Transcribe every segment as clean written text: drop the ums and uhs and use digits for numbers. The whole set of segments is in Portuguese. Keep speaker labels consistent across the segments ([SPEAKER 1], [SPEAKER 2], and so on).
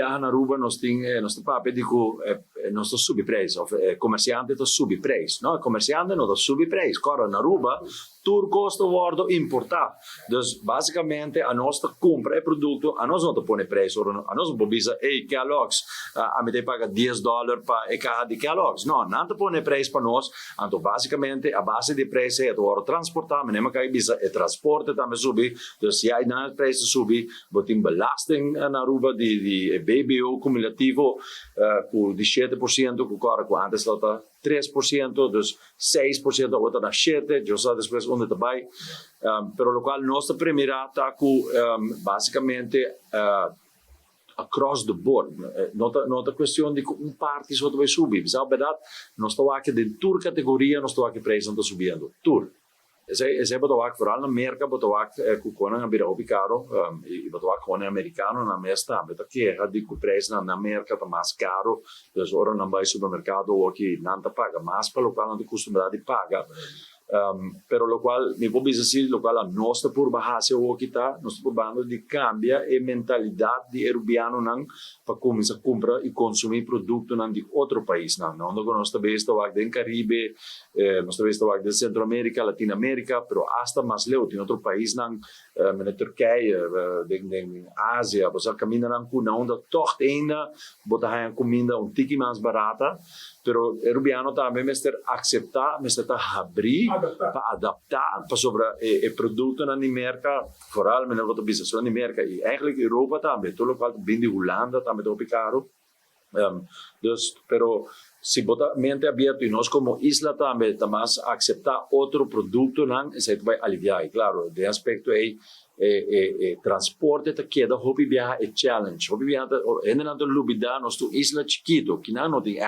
[SPEAKER 1] viaja na Aruba, nós papo dico, nós subi preço, comerciante to subi preço, não? Comerciante não subi preço, agora na Aruba, tudo custa wordo importar. Dus basicamente a nossa compra é produto, a nós não põe preço, a nós não bisa, Kellogg's, a me paga $10 para a caixa de Kellogg's, não põe preço para nós, então basicamente a base de preço é o transportar, mas não é bisa é transporte também subir, dus se aí não preço subir, botem belasting na Aruba de BBO cumulativo de 7%, que agora antes está 3%, dus 6% outra na 7%, já sabe depois onde está vai. Pero o qual nossa primeira está basicamente across the board. Não é questão de parte só vai subir. Mas a verdade, nós estamos aqui de tour categoria, nós estamos aqui preço não está subindo. Tour. Esse é botar vooral na América, botar com a bira caro, e botar com o americano na mesta, mas aqui é de que o preço na América está mais caro, então ora não vai supermercado ou aqui não está paga, mas para o qual não tem costume de pagar. Pero lo qual mi può dizer lo qual a nostra por bahasa o que tá nós probando de cambia a mentalidade de erubiano não para começar a comprar e consumir produto não de outro país não onde nós também estamos aqui em Caribe nós também estamos aqui em Centro-América, Latinoamérica, pero hasta mais leu tem outro país não na Turquia, em Ásia, você caminha não com não da torta ainda botar a comida tique mais barata. Pero erubiano também mister aceitar, mister abrir, para adaptar, para sobre o produto na América, vooral met wat business na América e eigenlijk Europa também, todo local bem de Holanda também do caro. Dus, pero se botar mente aberta e nós como isla também, mas aceitar outro produto, não, isso vai aliviar, claro, de aspecto é transporte te queda hobby viaja é challenge hobby viaja ainda não lubida nosso isla chiquito que não tem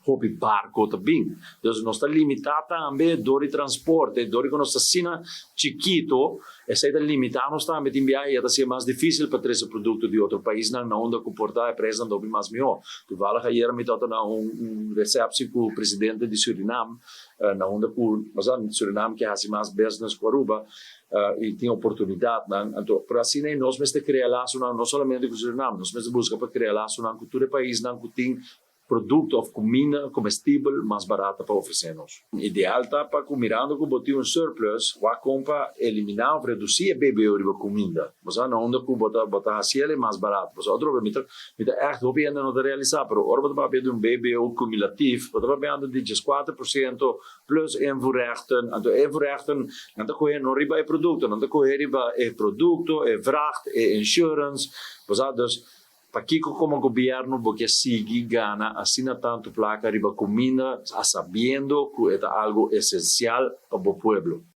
[SPEAKER 1] hobby barco também então nós está limitado também dori transporte dori com nossa sina chiquito essa é limitado nós também tem viagem é assim mais difícil para trazer produto de outro país não onde comportar a presa não bem mais melhor tu vale ayer me tava na recepção com o presidente de Suriname na onde com mas Suriname que é assim mais business com Aruba e tem oportunidade, então para assim nós mesmo criar laço não somente com o Suriname, nós mesmo busca para criar laço com todo o país não que tem produto ou comida comestível mais barata para oferecer-nos. Ideal tá para mirando que botar surplus, a compra eliminar ou reduzir a BBO de comida. Mas não onde que botar assim é mais barato. Mas outro me echt hoop ainda não realizar, pero ora botar para BBO cumulativo, botar para de 4% plus invoerrechten, então invoerrechten, não tá correr no riba é produto, não tá correr riba é produto, é vracht, é insurance, dus para que como governo porque sigue gana assina tanto placa riba comida, sabendo que é algo essencial para o povo.